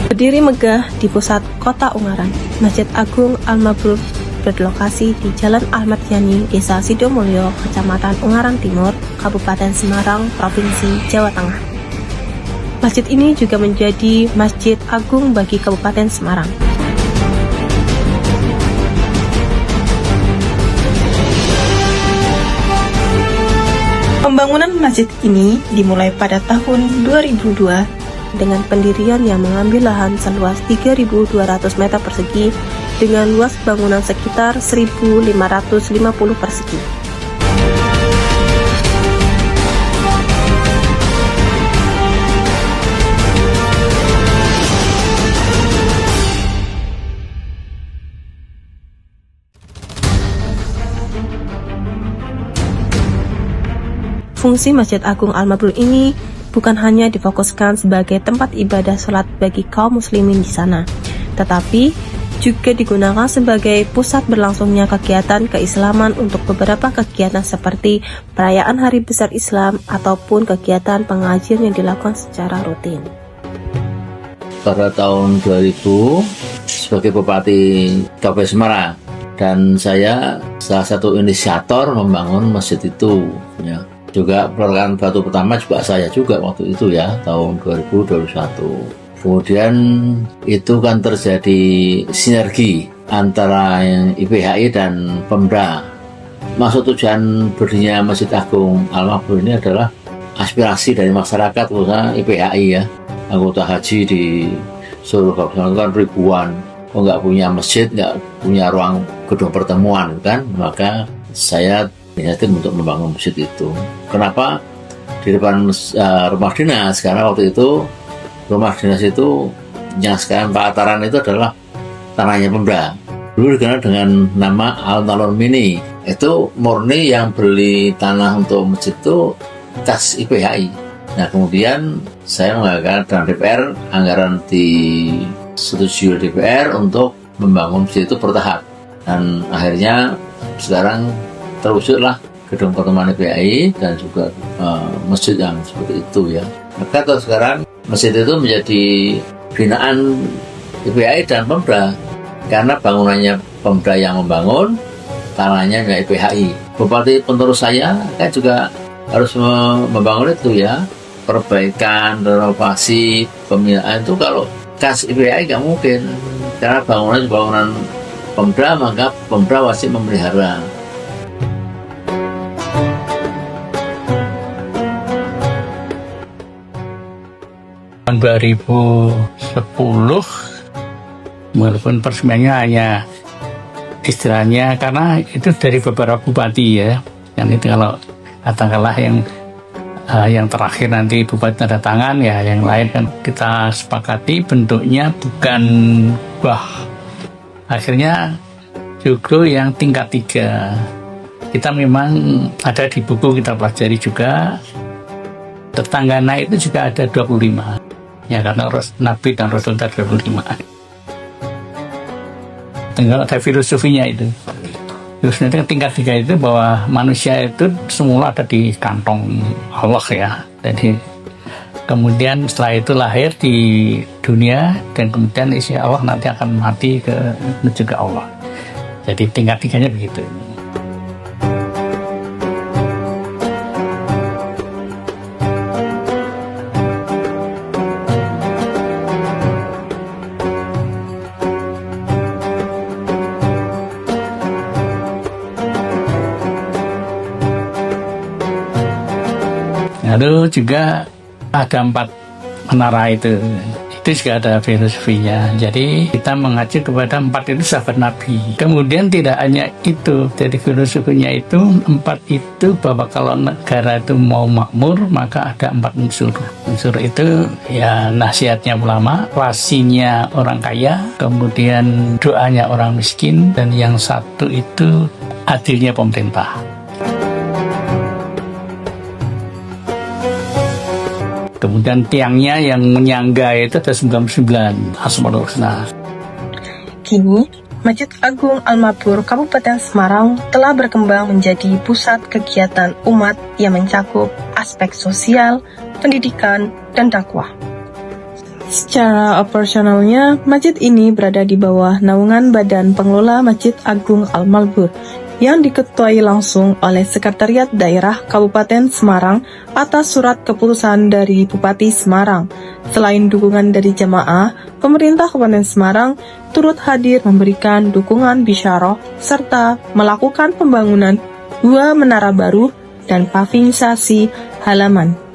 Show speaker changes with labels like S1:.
S1: Berdiri megah di pusat kota Ungaran, Masjid Agung Al-Mabrur berlokasi di Jalan Ahmad Yani, Desa Sidomulyo, Kecamatan Ungaran Timur, Kabupaten Semarang, Provinsi Jawa Tengah. Masjid ini juga menjadi Masjid Agung bagi Kabupaten Semarang. Pembangunan masjid ini dimulai pada tahun 2002 dengan pendirian yang mengambil lahan seluas 3.200 meter persegi dengan luas bangunan sekitar 1.550 persegi. Fungsi Masjid Agung Al-Mabrur ini bukan hanya difokuskan sebagai tempat ibadah sholat bagi kaum muslimin di sana, tetapi juga digunakan sebagai pusat berlangsungnya kegiatan keislaman untuk beberapa kegiatan seperti perayaan Hari Besar Islam ataupun kegiatan pengajian yang dilakukan secara rutin.
S2: Pada tahun 2000 sebagai Bupati Kabupaten Semarang, dan saya salah satu inisiator membangun masjid itu ya. Juga peletakan batu pertama juga saya juga waktu itu ya, tahun 2021. Kemudian itu kan terjadi sinergi antara IPHI dan Pemda. Maksud tujuan berdirinya Masjid Agung Al-Mabrur ini adalah aspirasi dari masyarakat, khususnya IPHI ya. Anggota haji di seluruh kabupaten kan ribuan. Kok nggak punya masjid, nggak punya ruang gedung pertemuan kan, maka saya inisiatif untuk membangun masjid itu. Kenapa di depan rumah dinas? Karena waktu itu rumah dinas itu yang sekarang Pak Ataran itu adalah tanahnya Pemda. Dulu dikenal dengan nama Alun-Alun Mini. Itu murni yang beli tanah untuk masjid itu kas IPHI. Nah kemudian saya menganggarkan dalam DPR anggaran di setujui DPR untuk membangun masjid itu bertahap. Dan akhirnya sekarang terwujudlah gedung pertemuan IPHI dan juga masjid yang seperti itu ya. Maka terus sekarang masjid itu menjadi binaan IPHI dan Pemda karena bangunannya Pemda yang membangun, tanahnya milik IPHI. Bupati penerus saya kan juga harus membangun itu ya, perbaikan, renovasi, pembinaan itu kalau kas IPHI nggak mungkin karena bangunan Pemda, maka Pemda wajib memelihara.
S3: Tahun 2010 walaupun peresmiannya hanya istilahnya karena itu dari beberapa bupati ya, yang itu kalau katakanlah yang terakhir nanti bupati tanda tangan ya, yang lain kan kita sepakati bentuknya bukan bah, akhirnya juga yang tingkat 3 kita memang ada di buku kita pelajari juga. Tetangga naik itu juga ada 25 ya, karena Nabi dan Rasul ada 25. Tinggal ada filosofinya itu. Terus nanti tingkat 3 itu bahwa manusia itu semula ada di kantong Allah ya. Jadi kemudian setelah itu lahir di dunia dan kemudian isi Allah nanti akan mati menuju ke Allah. Jadi tingkat 3-nya begitu. Lalu juga ada 4 menara itu juga ada filosofinya. Jadi kita mengacu kepada 4 itu sahabat Nabi. Kemudian tidak hanya itu, jadi filosofinya itu 4 itu bahwa kalau negara itu mau makmur maka ada 4 unsur. Unsur itu ya nasihatnya ulama, wasinya orang kaya, kemudian doanya orang miskin, dan yang satu itu adilnya pemerintah. Kemudian tiangnya yang menyangga itu ada 99 Asmaul Husna.
S1: Kini, Masjid Agung Al-Mabur Kabupaten Semarang telah berkembang menjadi pusat kegiatan umat yang mencakup aspek sosial, pendidikan, dan dakwah. Secara operasionalnya, masjid ini berada di bawah naungan Badan Pengelola Masjid Agung Al-Mabur yang diketuai langsung oleh Sekretariat Daerah Kabupaten Semarang atas surat keputusan dari Bupati Semarang. Selain dukungan dari jamaah, pemerintah Kabupaten Semarang turut hadir memberikan dukungan bisyarah serta melakukan pembangunan 2 menara baru dan pavingsasi halaman.